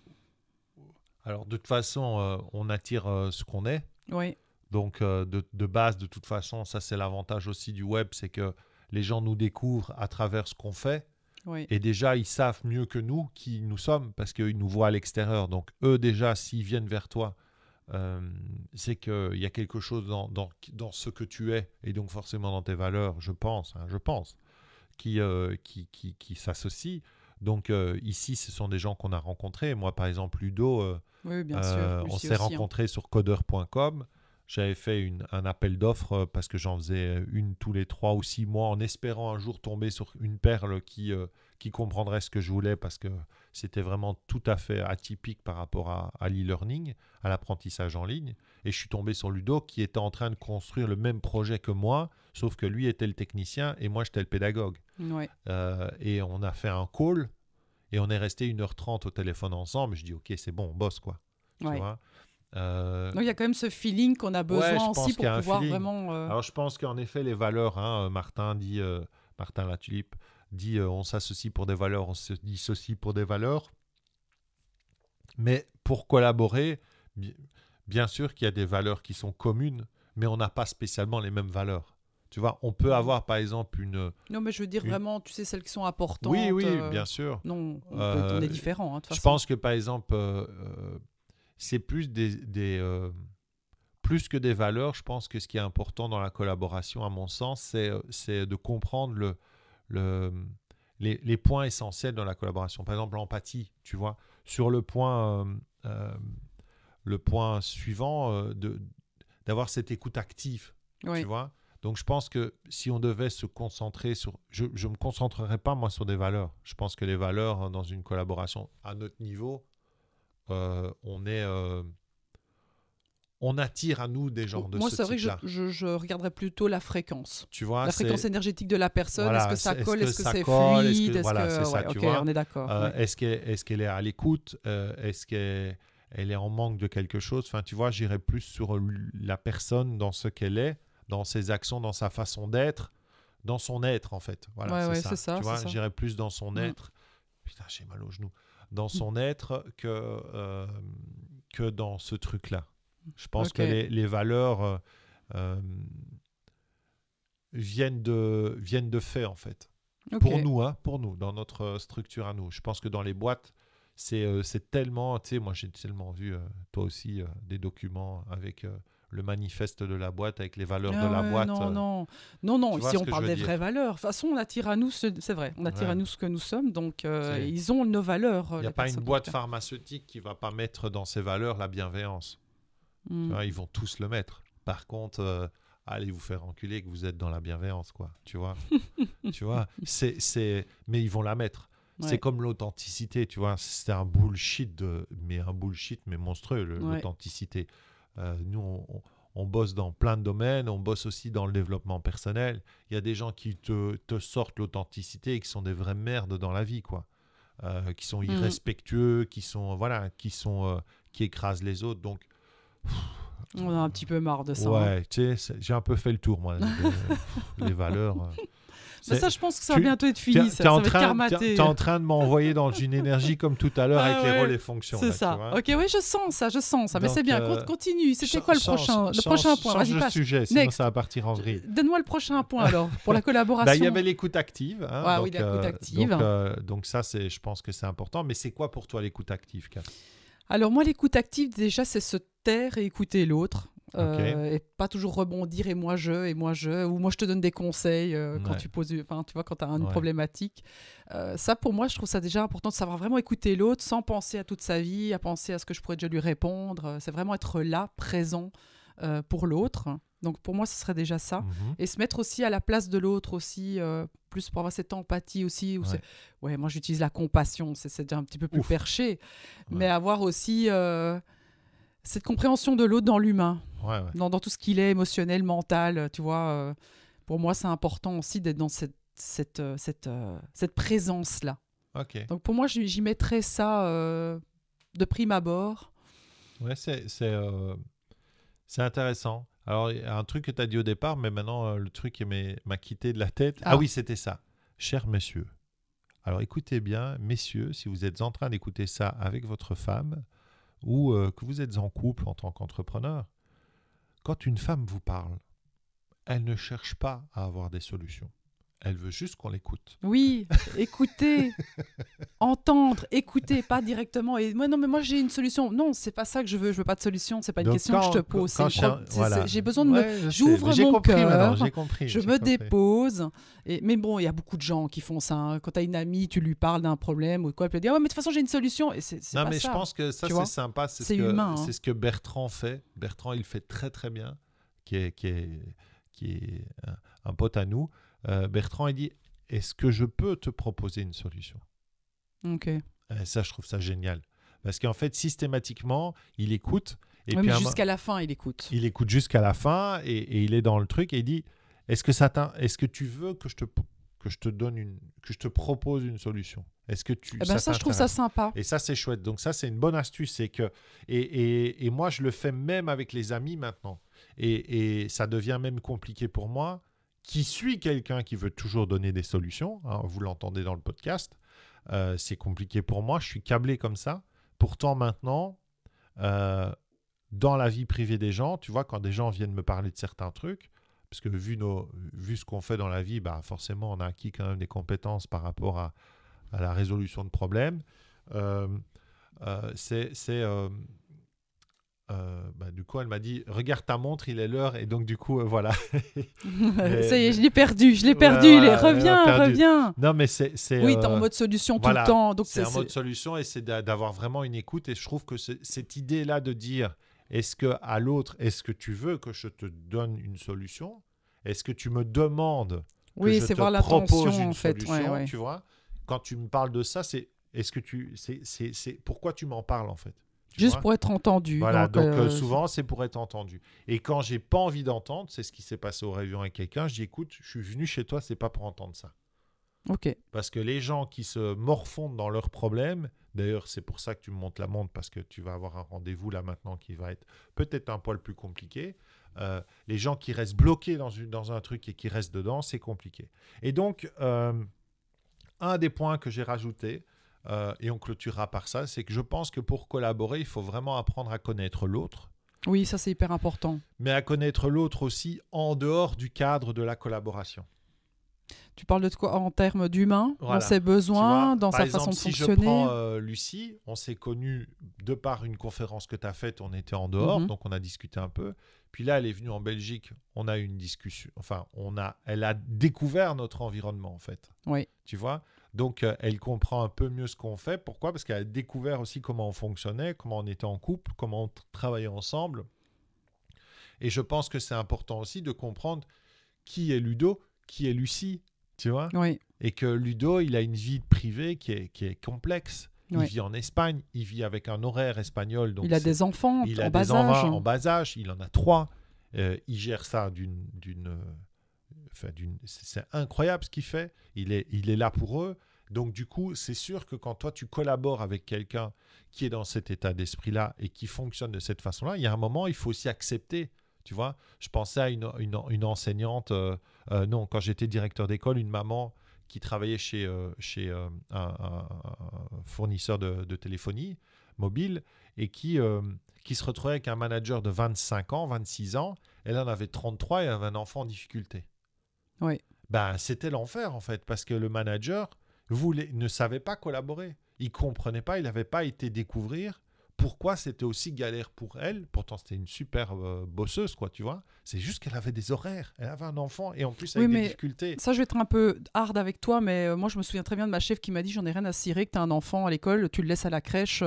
Alors, de toute façon, on attire ce qu'on est.
Oui.
Donc, de base, de toute façon, ça, c'est l'avantage aussi du web, c'est que les gens nous découvrent à travers ce qu'on fait.
Oui.
Et déjà, ils savent mieux que nous qui nous sommes parce qu'ils nous voient à l'extérieur. Donc, eux, déjà, s'ils viennent vers toi, c'est qu'il y a quelque chose dans ce que tu es et donc forcément dans tes valeurs, je pense, qui s'associent. Donc ici, ce sont des gens qu'on a rencontrés. Moi, par exemple, Ludo,
oui, bien sûr.
on s'est rencontrés sur codeur.com. J'avais fait un appel d'offres parce que j'en faisais une tous les 3 ou 6 mois en espérant un jour tomber sur une perle qui comprendrait ce que je voulais parce que c'était vraiment tout à fait atypique par rapport à l'e-learning, à l'apprentissage en ligne. Et je suis tombé sur Ludo qui était en train de construire le même projet que moi, sauf que lui était le technicien et moi j'étais le pédagogue.
Ouais.
Et on a fait un call et on est resté 1h30 au téléphone ensemble. Je dis ok, c'est bon, on bosse quoi.
Ouais.
Tu vois.
Donc il y a quand même ce feeling qu'on a besoin aussi pour pouvoir vraiment...
Alors je pense qu'en effet les valeurs, Martin Latulipe dit on s'associe pour des valeurs, on se dissocie pour des valeurs. Mais pour collaborer, bien sûr qu'il y a des valeurs qui sont communes, mais on n'a pas spécialement les mêmes valeurs. Tu vois, on peut avoir par exemple une...
Non, mais je veux dire vraiment, tu sais, celles qui sont importantes.
Oui, bien sûr.
Non, on est différents, de toute façon.
Je pense que par exemple, c'est plus plus que des valeurs. Je pense que ce qui est important dans la collaboration, à mon sens, c'est de comprendre les points essentiels dans la collaboration. Par exemple, l'empathie, tu vois. Sur le point suivant, d'avoir cette écoute active, tu vois. Donc, je pense que si on devait se concentrer sur... Je ne me concentrerais pas, moi, sur des valeurs. Je pense que les valeurs, dans une collaboration à notre niveau, on attire à nous des gens de ce type-là.
Moi, c'est vrai que je regarderais plutôt la fréquence.
Tu vois,
la fréquence énergétique de la personne.
Voilà,
est-ce que ça colle? Est-ce que c'est fluide?
Voilà, c'est ça, tu vois.
On est d'accord.
Est-ce qu'elle est à l'écoute? Est-ce qu'elle est en manque de quelque chose? Enfin, tu vois, j'irais plus sur la personne dans ce qu'elle est, dans ses actions, dans sa façon d'être, dans son être, en fait. Voilà, c'est ça. Tu vois, j'irais plus dans son être. Putain, j'ai mal au genou. Dans son être que dans ce truc-là. Je pense que les valeurs viennent de fait, en fait. Pour nous, dans notre structure à nous. Je pense que dans les boîtes, c'est tellement... Tu sais, moi, j'ai tellement vu, toi aussi, des documents avec le manifeste de la boîte, avec les valeurs de la boîte.
Non. Ici, on parle des vraies valeurs. De toute façon, on attire à nous, c'est vrai, on attire à nous ce que nous sommes. Donc, ils ont nos valeurs.
Il n'y a pas une boîte pharmaceutique qui ne va pas mettre dans ses valeurs la bienveillance. Tu vois, ils vont tous le mettre. Par contre, allez vous faire enculer que vous êtes dans la bienveillance, quoi. Tu vois, mais ils vont la mettre. Ouais. C'est comme l'authenticité, tu vois. C'est un bullshit, mais monstrueux, l'authenticité. Nous, on bosse dans plein de domaines. On bosse aussi dans le développement personnel. Il y a des gens qui te sortent l'authenticité et qui sont des vraies merdes dans la vie, quoi. Qui sont irrespectueux, qui écrasent les autres. Donc,
on a un petit peu marre de ça.
Ouais, tu sais, j'ai un peu fait le tour, moi, des valeurs.
Mais ça, je pense que ça va bientôt être fini. Ça va être karmaté.
T'es en train de m'envoyer dans une énergie comme tout à l'heure avec les rôles et fonctions.
C'est
là,
ça.
Tu vois.
Ok, oui, je sens ça. Mais
Donc,
c'est bien. Continue. C'était quoi le prochain point?
Change
Vas-y,
de sujet, sinon ça va partir en vrille.
Donne-moi le prochain point alors, pour la collaboration.
Il y avait l'écoute active. Hein,
oui, l'écoute active.
Donc ça, je pense que c'est important. Mais c'est quoi pour toi l'écoute active, Kat?
Alors moi, l'écoute active, déjà, c'est se taire et écouter l'autre. Et pas toujours rebondir ou moi je te donne des conseils quand tu poses, enfin tu vois, quand tu as une problématique. Ça pour moi je trouve ça déjà important de savoir vraiment écouter l'autre sans penser à toute sa vie, à penser à ce que je pourrais déjà lui répondre. C'est vraiment être là, présent pour l'autre. Donc pour moi ce serait déjà ça. Et se mettre aussi à la place de l'autre aussi, plus pour avoir cette empathie aussi. Moi j'utilise la compassion, c'est déjà un petit peu plus perché, mais avoir aussi cette compréhension de l'autre dans l'humain, dans tout ce qu'il est, émotionnel, mental, tu vois. Pour moi, c'est important aussi d'être dans cette présence-là.
Okay.
Donc pour moi, j'y mettrais ça de prime abord.
Ouais, c'est intéressant. Alors, il y a un truc que tu as dit au départ, mais maintenant, le truc m'a quitté de la tête. Ah oui, c'était ça. Chers messieurs, alors écoutez bien, messieurs, si vous êtes en train d'écouter ça avec votre femme, ou que vous êtes en couple en tant qu'entrepreneur, quand une femme vous parle, elle ne cherche pas à avoir des solutions. Elle veut juste qu'on l'écoute.
Oui, écouter, entendre, écouter, pas directement. Et moi j'ai une solution. Non, c'est pas ça que je veux. Je veux pas de solution. C'est pas une question que je te pose. J'ai besoin de j'ouvre mon cœur. Je me dépose. Mais bon, il y a beaucoup de gens qui font ça. Hein. Quand tu as une amie, tu lui parles d'un problème ou quoi, elle peut dire mais de toute façon j'ai une solution. Et c'est
non,
pas
mais
ça.
Je pense que ça c'est sympa.
C'est humain.
C'est ce que Bertrand fait. Bertrand, il fait très très bien, qui est un pote à nous. Bertrand, il dit « Est-ce que je peux te proposer une solution ?»
Ok.
Ça, je trouve ça génial. Parce qu'en fait, systématiquement, il écoute. Et
puis jusqu'à la fin, il écoute.
Il écoute jusqu'à la fin et il est dans le truc et il dit « Est-ce que tu veux que je te propose une solution ? Est-ce que
ça, je trouve ça sympa. »
Et ça, c'est chouette. Donc ça, c'est une bonne astuce. C'est que, et moi, je le fais même avec les amis maintenant. Et ça devient même compliqué pour moi, qui suis quelqu'un qui veut toujours donner des solutions, hein, vous l'entendez dans le podcast, c'est compliqué pour moi, je suis câblé comme ça. Pourtant maintenant, dans la vie privée des gens, tu vois, quand des gens viennent me parler de certains trucs, parce que vu ce qu'on fait dans la vie, bah, forcément on a acquis quand même des compétences par rapport à la résolution de problèmes, du coup, elle m'a dit regarde ta montre, il est l'heure, et donc du coup, voilà.
Ça y est, je l'ai perdu. Reviens.
Non, mais c'est
oui, t'es en mode solution tout le temps. Donc
c'est en mode solution et c'est d'avoir vraiment une écoute. Et je trouve que cette idée-là de dire est-ce que tu veux que je te donne une solution ? Est-ce que tu me demandes que je te propose une solution, tu vois ? Quand tu me parles de ça, c'est pourquoi tu m'en parles en fait ?
Juste pour être entendu.
Voilà, donc souvent, c'est pour être entendu. Et quand j'ai pas envie d'entendre, c'est ce qui s'est passé au réveillon avec quelqu'un, je dis écoute, je suis venu chez toi, c'est pas pour entendre ça.
Ok.
Parce que les gens qui se morfondent dans leurs problèmes, d'ailleurs, c'est pour ça que tu me montes la montre, parce que tu vas avoir un rendez-vous là maintenant qui va être peut-être un poil plus compliqué. Les gens qui restent bloqués dans un truc et qui restent dedans, c'est compliqué. Et donc, un des points que j'ai rajouté, et on clôturera par ça, c'est que je pense que pour collaborer, il faut vraiment apprendre à connaître l'autre.
Oui, ça c'est hyper important.
Mais à connaître l'autre aussi en dehors du cadre de la collaboration.
Tu parles de quoi en termes d'humain, dans ses besoins, dans sa façon de fonctionner.
Si je prends Lucie, on s'est connus de par une conférence que tu as faite, on était en dehors, donc on a discuté un peu. Puis là, elle est venue en Belgique, on a eu une discussion, elle a découvert notre environnement en fait.
Oui.
Tu vois ? Donc, elle comprend un peu mieux ce qu'on fait. Pourquoi ? Parce qu'elle a découvert aussi comment on fonctionnait, comment on était en couple, comment on travaillait ensemble. Et je pense que c'est important aussi de comprendre qui est Ludo, qui est Lucie, tu vois ?
Oui.
Et que Ludo, il a une vie privée qui est complexe. Il vit en Espagne, il vit avec un horaire espagnol. Donc
il a des enfants
en bas âge, il en a 3. Il gère ça c'est incroyable ce qu'il fait. Il est là pour eux. Donc, du coup, c'est sûr que quand toi, tu collabores avec quelqu'un qui est dans cet état d'esprit-là et qui fonctionne de cette façon-là, il y a un moment, il faut aussi accepter. Tu vois, je pensais à une enseignante, non, quand j'étais directeur d'école, une maman qui travaillait chez un fournisseur de téléphonie mobile et qui se retrouvait avec un manager de 25 ans, 26 ans. Elle en avait 33 et elle avait un enfant en difficulté.
Oui.
Ben, c'était l'enfer, en fait, parce que le manager ne savait pas collaborer. Il ne comprenait pas, il n'avait pas été découvrir pourquoi c'était aussi galère pour elle. Pourtant, c'était une super bosseuse, quoi, tu vois. C'est juste qu'elle avait des horaires. Elle avait un enfant et en plus avec des difficultés.
Ça, je vais être un peu hard avec toi, mais moi, je me souviens très bien de ma chef qui m'a dit, j'en ai rien à cirer que tu as un enfant à l'école, tu le laisses à la crèche,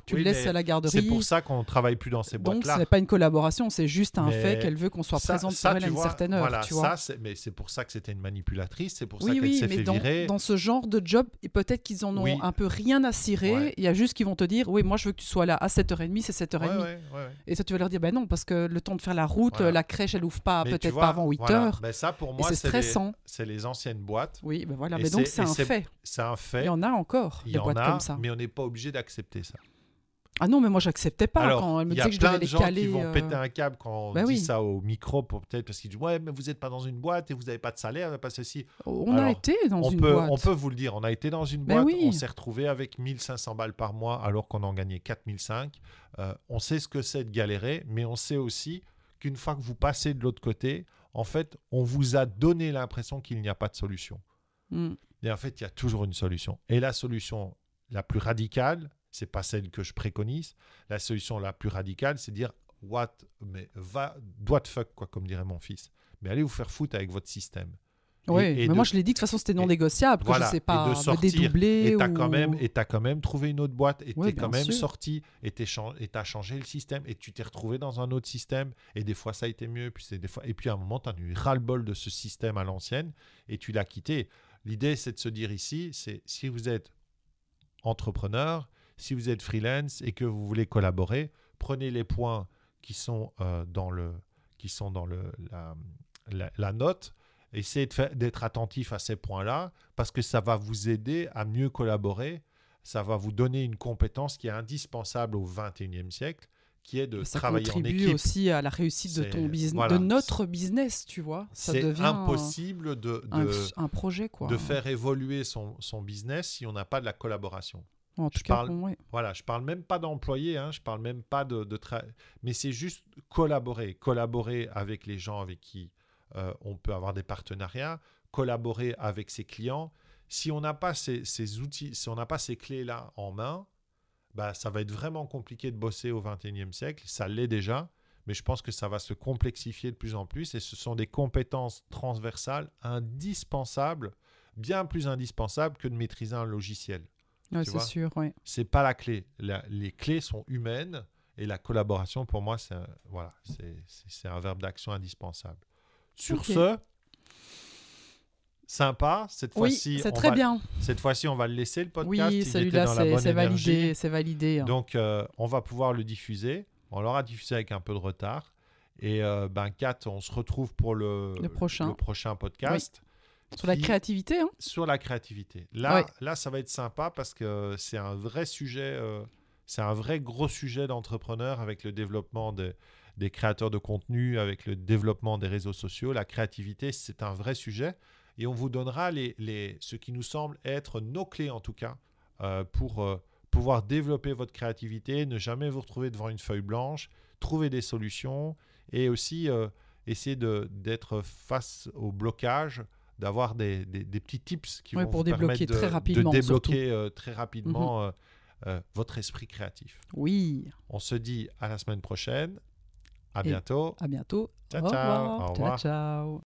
tu le laisses à la garderie.
C'est pour ça qu'on ne travaille plus dans ces boîtes-là.
Donc, ce n'est pas une collaboration, c'est juste un fait qu'elle veut qu'on soit présente pour elle à une certaine heure.
Voilà,
tu vois.
Mais c'est pour ça que c'était une manipulatrice, c'est pour ça qu'elle s'est fait virer.
Dans ce genre de job, peut-être qu'ils en ont un peu rien à cirer. Il y a juste qu'ils vont te dire, oui, moi, je veux que tu sois là à 7h30, c'est 7h30. Et ça, tu vas leur dire, ben non, parce que le temps de faire la route, la crèche, elle ouvre pas, peut-être pas avant 8h.
Ben ça, pour moi,
c'est stressant.
C'est les anciennes boîtes.
Oui, ben voilà. Mais donc, c'est un fait.
C'est un fait.
Il y en a encore, des boîtes comme ça.
Mais on n'est pas obligé d'accepter ça.
Ah non, mais moi, j'acceptais pas.
Alors,
quand elle me disait que je devais les caler.
Il y a plein de gens qui vont péter un câble quand on dit ça au micro, peut-être parce qu'ils disent, ouais, mais vous n'êtes pas dans une boîte et vous n'avez pas de salaire, pas ceci.
On a été dans une boîte.
On peut vous le dire, on a été dans une boîte, on s'est retrouvé avec 1500 balles par mois alors qu'on en gagnait 4005. On sait ce que c'est de galérer, mais on sait aussi qu'une fois que vous passez de l'autre côté, en fait, on vous a donné l'impression qu'il n'y a pas de solution. Et en fait, il y a toujours une solution. Et la solution la plus radicale, c'est pas celle que je préconise. La solution la plus radicale, c'est dire what the fuck, quoi, comme dirait mon fils. Mais allez vous faire foutre avec votre système.
Oui, mais moi je l'ai dit de toute façon c'était non négociable, que je sais pas me dédoubler.
Et t'as quand même trouvé une autre boîte, et t'es quand même sorti, et t'as changé le système, et tu t'es retrouvé dans un autre système, et des fois ça a été mieux, et puis à un moment t'as eu ras-le-bol de ce système à l'ancienne, et tu l'as quitté. L'idée c'est de se dire ici, c'est si vous êtes entrepreneur, si vous êtes freelance et que vous voulez collaborer, prenez les points qui sont dans la note. Essayez d'être attentif à ces points-là parce que ça va vous aider à mieux collaborer. Ça va vous donner une compétence qui est indispensable au XXIe siècle, qui est de travailler en équipe. Ça
contribue aussi à la réussite de ton business, de notre business, tu vois.
C'est impossible
un projet, quoi.
De faire évoluer son business si on n'a pas de la collaboration.
Je
parle même pas d'employés, je parle même pas mais c'est juste collaborer avec les gens avec qui on peut avoir des partenariats, collaborer avec ses clients. Si on n'a pas ces outils, si on n'a pas ces clés-là en main, ça va être vraiment compliqué de bosser au XXIe siècle. Ça l'est déjà, mais je pense que ça va se complexifier de plus en plus et ce sont des compétences transversales indispensables, bien plus indispensables que de maîtriser un logiciel.
Oui, c'est sûr, oui.
C'est pas la clé. Les clés sont humaines et la collaboration, pour moi, c'est un verbe d'action indispensable. Sur ce, sympa. Cette fois-ci,
c'est très bien.
Cette fois-ci, on va le laisser, le podcast.
Oui, celui-là, c'est validé.
Donc, on va pouvoir le diffuser. On l'aura diffusé avec un peu de retard. Et Kat, on se retrouve pour le prochain podcast.
Oui. Sur la créativité,
Sur la créativité. Là, ça va être sympa parce que c'est un vrai sujet, c'est un vrai gros sujet d'entrepreneur avec le développement des créateurs de contenu, avec le développement des réseaux sociaux. La créativité, c'est un vrai sujet. Et on vous donnera ce qui nous semble être nos clés, en tout cas, pour pouvoir développer votre créativité, ne jamais vous retrouver devant une feuille blanche, trouver des solutions et aussi essayer d'être face au blocage, d'avoir des petits tips qui vont vous permettre de débloquer très rapidement votre esprit créatif.
Oui.
On se dit à la semaine prochaine. À bientôt.
À bientôt.
Ciao, ciao.
Au revoir. Ciao, ciao.